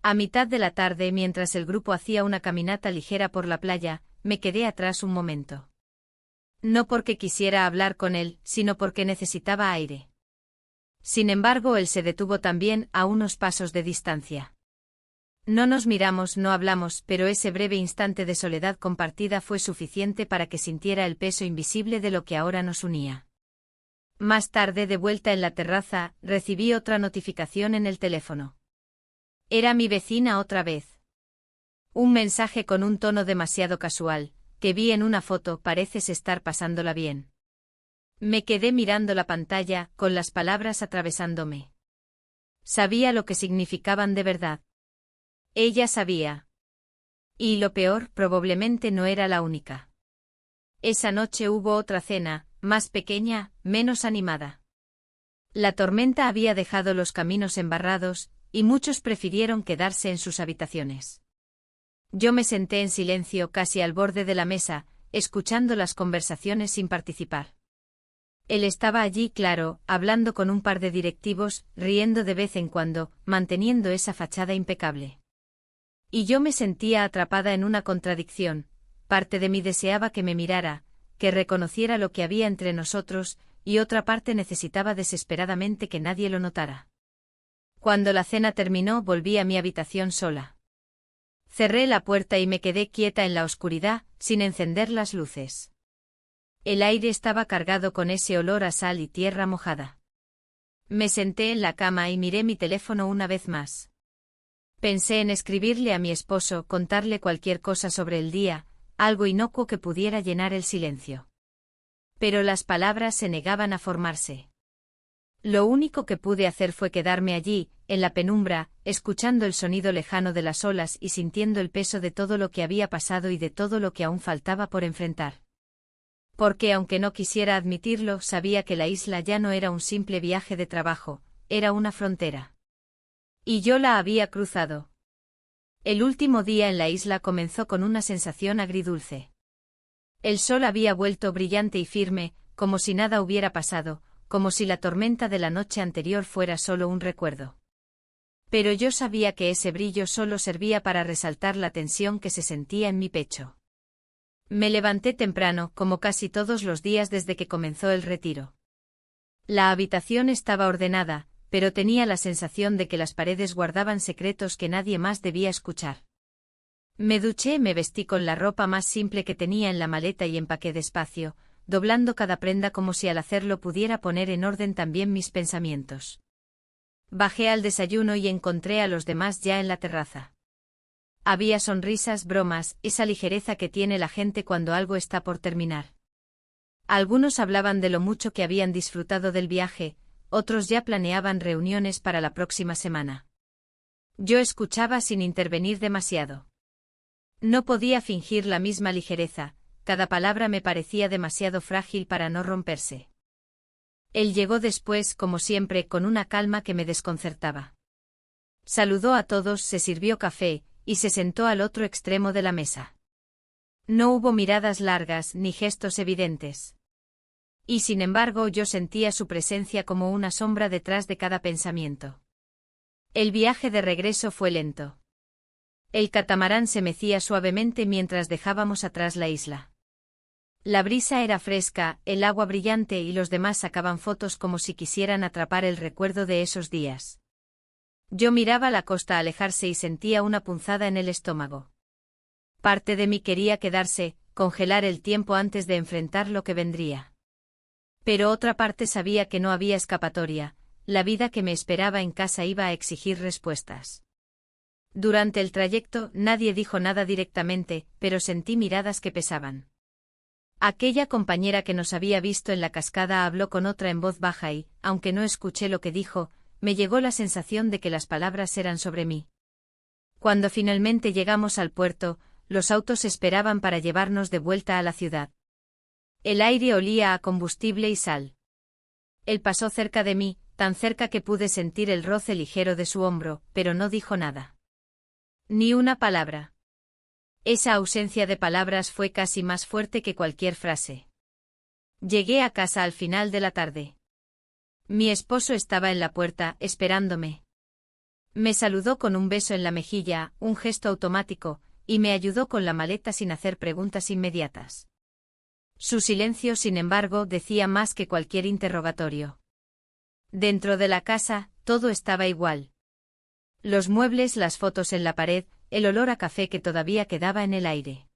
A mitad de la tarde, mientras el grupo hacía una caminata ligera por la playa, me quedé atrás un momento. No porque quisiera hablar con él, sino porque necesitaba aire. Sin embargo, él se detuvo también, a unos pasos de distancia. No nos miramos, no hablamos, pero ese breve instante de soledad compartida fue suficiente para que sintiera el peso invisible de lo que ahora nos unía. Más tarde, de vuelta en la terraza, recibí otra notificación en el teléfono. Era mi vecina otra vez. Un mensaje con un tono demasiado casual, que vi en una foto, pareces estar pasándola bien. Me quedé mirando la pantalla, con las palabras atravesándome. Sabía lo que significaban de verdad. Ella sabía. Y lo peor, probablemente no era la única. Esa noche hubo otra cena, más pequeña, menos animada. La tormenta había dejado los caminos embarrados, y muchos prefirieron quedarse en sus habitaciones. Yo me senté en silencio casi al borde de la mesa, escuchando las conversaciones sin participar. Él estaba allí, claro, hablando con un par de directivos, riendo de vez en cuando, manteniendo esa fachada impecable. Y yo me sentía atrapada en una contradicción. Parte de mí deseaba que me mirara, que reconociera lo que había entre nosotros, y otra parte necesitaba desesperadamente que nadie lo notara. Cuando la cena terminó, volví a mi habitación sola. Cerré la puerta y me quedé quieta en la oscuridad, sin encender las luces. El aire estaba cargado con ese olor a sal y tierra mojada. Me senté en la cama y miré mi teléfono una vez más. Pensé en escribirle a mi esposo, contarle cualquier cosa sobre el día, algo inocuo que pudiera llenar el silencio. Pero las palabras se negaban a formarse. Lo único que pude hacer fue quedarme allí, en la penumbra, escuchando el sonido lejano de las olas y sintiendo el peso de todo lo que había pasado y de todo lo que aún faltaba por enfrentar. Porque aunque no quisiera admitirlo, sabía que la isla ya no era un simple viaje de trabajo, era una frontera. Y yo la había cruzado. El último día en la isla comenzó con una sensación agridulce. El sol había vuelto brillante y firme, como si nada hubiera pasado, como si la tormenta de la noche anterior fuera solo un recuerdo. Pero yo sabía que ese brillo solo servía para resaltar la tensión que se sentía en mi pecho. Me levanté temprano, como casi todos los días desde que comenzó el retiro. La habitación estaba ordenada, pero tenía la sensación de que las paredes guardaban secretos que nadie más debía escuchar. Me duché, me vestí con la ropa más simple que tenía en la maleta y empaqué despacio, doblando cada prenda como si al hacerlo pudiera poner en orden también mis pensamientos. Bajé al desayuno y encontré a los demás ya en la terraza. Había sonrisas, bromas, esa ligereza que tiene la gente cuando algo está por terminar. Algunos hablaban de lo mucho que habían disfrutado del viaje, otros ya planeaban reuniones para la próxima semana. Yo escuchaba sin intervenir demasiado. No podía fingir la misma ligereza, cada palabra me parecía demasiado frágil para no romperse. Él llegó después, como siempre, con una calma que me desconcertaba. Saludó a todos, se sirvió café, y se sentó al otro extremo de la mesa. No hubo miradas largas ni gestos evidentes. Y sin embargo yo sentía su presencia como una sombra detrás de cada pensamiento. El viaje de regreso fue lento. El catamarán se mecía suavemente mientras dejábamos atrás la isla. La brisa era fresca, el agua brillante y los demás sacaban fotos como si quisieran atrapar el recuerdo de esos días. Yo miraba la costa alejarse y sentía una punzada en el estómago. Parte de mí quería quedarse, congelar el tiempo antes de enfrentar lo que vendría. Pero otra parte sabía que no había escapatoria, la vida que me esperaba en casa iba a exigir respuestas. Durante el trayecto nadie dijo nada directamente, pero sentí miradas que pesaban. Aquella compañera que nos había visto en la cascada habló con otra en voz baja y, aunque no escuché lo que dijo, me llegó la sensación de que las palabras eran sobre mí. Cuando finalmente llegamos al puerto, los autos esperaban para llevarnos de vuelta a la ciudad. El aire olía a combustible y sal. Él pasó cerca de mí, tan cerca que pude sentir el roce ligero de su hombro, pero no dijo nada. Ni una palabra. Esa ausencia de palabras fue casi más fuerte que cualquier frase. Llegué a casa al final de la tarde. Mi esposo estaba en la puerta, esperándome. Me saludó con un beso en la mejilla, un gesto automático, y me ayudó con la maleta sin hacer preguntas inmediatas. Su silencio, sin embargo, decía más que cualquier interrogatorio. Dentro de la casa, todo estaba igual. Los muebles, las fotos en la pared, el olor a café que todavía quedaba en el aire.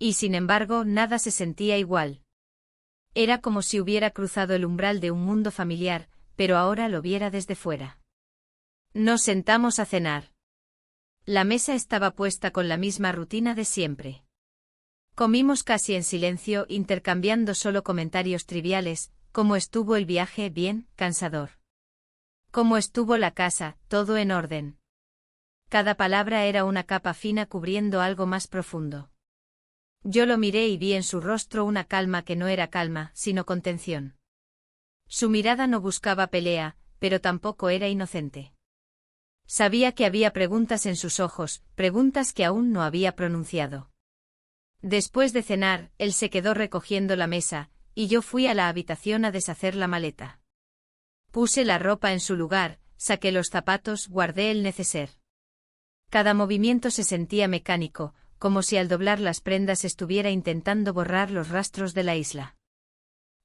Y sin embargo, nada se sentía igual. Era como si hubiera cruzado el umbral de un mundo familiar, pero ahora lo viera desde fuera. Nos sentamos a cenar. La mesa estaba puesta con la misma rutina de siempre. Comimos casi en silencio, intercambiando solo comentarios triviales, ¿Cómo estuvo el viaje? Bien, cansador. ¿Cómo estuvo la casa? Todo en orden. Cada palabra era una capa fina cubriendo algo más profundo. Yo lo miré y vi en su rostro una calma que no era calma, sino contención. Su mirada no buscaba pelea, pero tampoco era inocente. Sabía que había preguntas en sus ojos, preguntas que aún no había pronunciado. Después de cenar, él se quedó recogiendo la mesa, y yo fui a la habitación a deshacer la maleta. Puse la ropa en su lugar, saqué los zapatos, guardé el neceser. Cada movimiento se sentía mecánico, como si al doblar las prendas estuviera intentando borrar los rastros de la isla.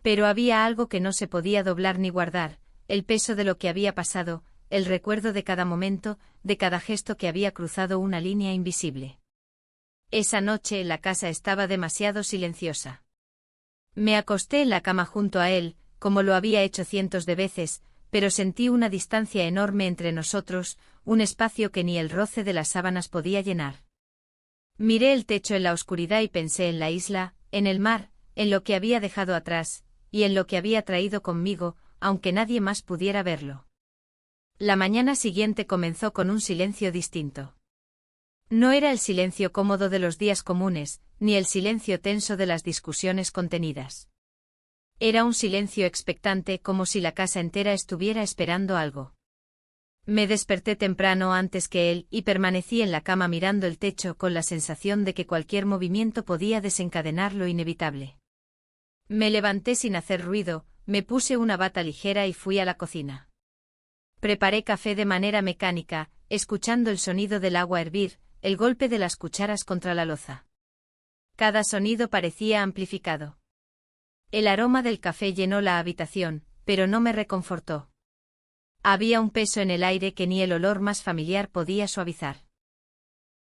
Pero había algo que no se podía doblar ni guardar, el peso de lo que había pasado, el recuerdo de cada momento, de cada gesto que había cruzado una línea invisible. Esa noche la casa estaba demasiado silenciosa. Me acosté en la cama junto a él, como lo había hecho cientos de veces, pero sentí una distancia enorme entre nosotros, un espacio que ni el roce de las sábanas podía llenar. Miré el techo en la oscuridad y pensé en la isla, en el mar, en lo que había dejado atrás, y en lo que había traído conmigo, aunque nadie más pudiera verlo. La mañana siguiente comenzó con un silencio distinto. No era el silencio cómodo de los días comunes, ni el silencio tenso de las discusiones contenidas. Era un silencio expectante, como si la casa entera estuviera esperando algo. Me desperté temprano antes que él y permanecí en la cama mirando el techo con la sensación de que cualquier movimiento podía desencadenar lo inevitable. Me levanté sin hacer ruido, me puse una bata ligera y fui a la cocina. Preparé café de manera mecánica, escuchando el sonido del agua hervir, el golpe de las cucharas contra la loza. Cada sonido parecía amplificado. El aroma del café llenó la habitación, pero no me reconfortó. Había un peso en el aire que ni el olor más familiar podía suavizar.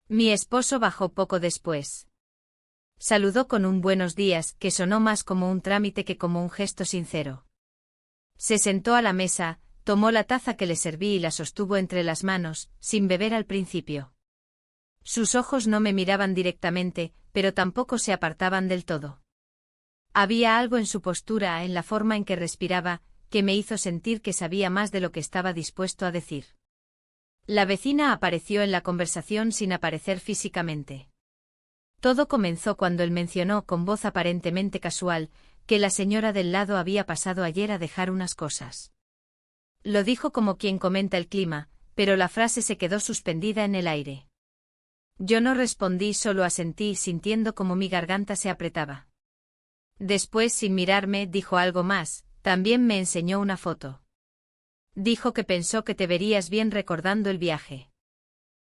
Mi esposo bajó poco después. Saludó con un buenos días, que sonó más como un trámite que como un gesto sincero. Se sentó a la mesa, tomó la taza que le serví y la sostuvo entre las manos, sin beber al principio. Sus ojos no me miraban directamente, pero tampoco se apartaban del todo. Había algo en su postura, en la forma en que respiraba, que me hizo sentir que sabía más de lo que estaba dispuesto a decir. La vecina apareció en la conversación sin aparecer físicamente. Todo comenzó cuando él mencionó con voz aparentemente casual, que la señora del lado había pasado ayer a dejar unas cosas. Lo dijo como quien comenta el clima, pero la frase se quedó suspendida en el aire. Yo no respondí, solo asentí sintiendo como mi garganta se apretaba. Después, sin mirarme, dijo algo más, también me enseñó una foto. Dijo que pensó que te verías bien recordando el viaje.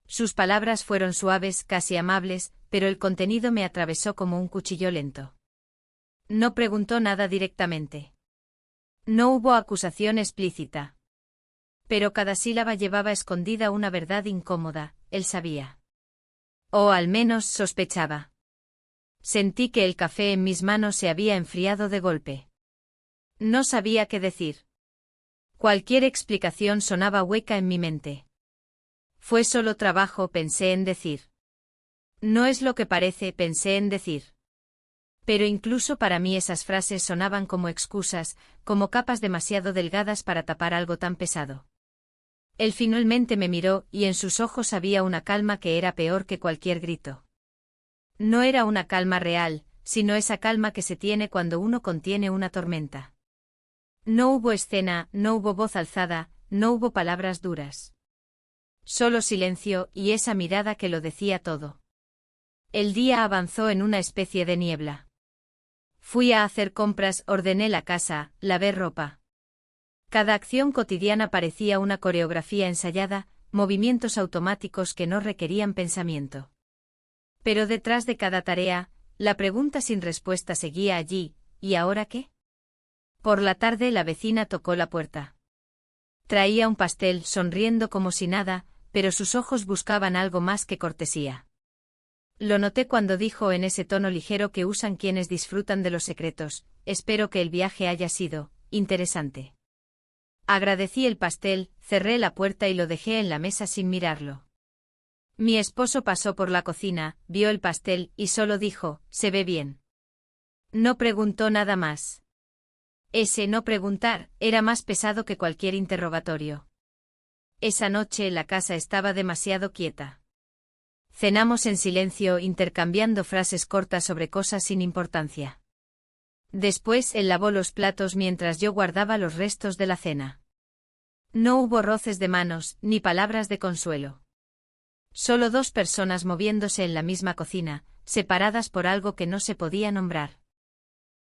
Sus palabras fueron suaves, casi amables, pero el contenido me atravesó como un cuchillo lento. No preguntó nada directamente. No hubo acusación explícita. Pero cada sílaba llevaba escondida una verdad incómoda, él sabía. O al menos sospechaba. Sentí que el café en mis manos se había enfriado de golpe. No sabía qué decir. Cualquier explicación sonaba hueca en mi mente. Fue solo trabajo, pensé en decir. No es lo que parece, pensé en decir. Pero incluso para mí esas frases sonaban como excusas, como capas demasiado delgadas para tapar algo tan pesado. Él finalmente me miró y en sus ojos había una calma que era peor que cualquier grito. No era una calma real, sino esa calma que se tiene cuando uno contiene una tormenta. No hubo escena, no hubo voz alzada, no hubo palabras duras. Solo silencio y esa mirada que lo decía todo. El día avanzó en una especie de niebla. Fui a hacer compras, ordené la casa, lavé ropa. Cada acción cotidiana parecía una coreografía ensayada, movimientos automáticos que no requerían pensamiento. Pero detrás de cada tarea, la pregunta sin respuesta seguía allí, ¿y ahora qué? Por la tarde la vecina tocó la puerta. Traía un pastel, sonriendo como si nada, pero sus ojos buscaban algo más que cortesía. Lo noté cuando dijo en ese tono ligero que usan quienes disfrutan de los secretos, espero que el viaje haya sido interesante. Agradecí el pastel, cerré la puerta y lo dejé en la mesa sin mirarlo. Mi esposo pasó por la cocina, vio el pastel y solo dijo, se ve bien. No preguntó nada más. Ese no preguntar era más pesado que cualquier interrogatorio. Esa noche la casa estaba demasiado quieta. Cenamos en silencio, intercambiando frases cortas sobre cosas sin importancia. Después él lavó los platos mientras yo guardaba los restos de la cena. No hubo roces de manos, ni palabras de consuelo. Solo dos personas moviéndose en la misma cocina, separadas por algo que no se podía nombrar.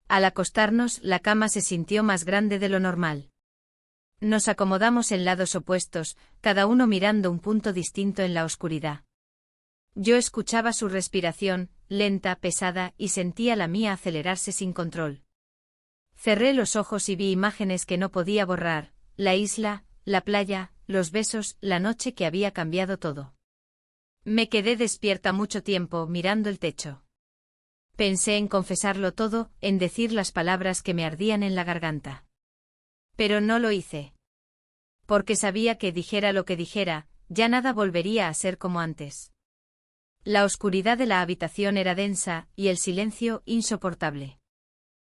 Al acostarnos, la cama se sintió más grande de lo normal. Nos acomodamos en lados opuestos, cada uno mirando un punto distinto en la oscuridad. Yo escuchaba su respiración, lenta, pesada, y sentía la mía acelerarse sin control. Cerré los ojos y vi imágenes que no podía borrar: la isla, la playa, los besos, la noche que había cambiado todo. Me quedé despierta mucho tiempo, mirando el techo. Pensé en confesarlo todo, en decir las palabras que me ardían en la garganta. Pero no lo hice. Porque sabía que dijera lo que dijera, ya nada volvería a ser como antes. La oscuridad de la habitación era densa, y el silencio insoportable.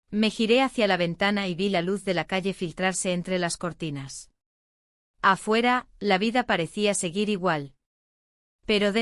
Me giré hacia la ventana y vi la luz de la calle filtrarse entre las cortinas. Afuera, la vida parecía seguir igual. Pero dentro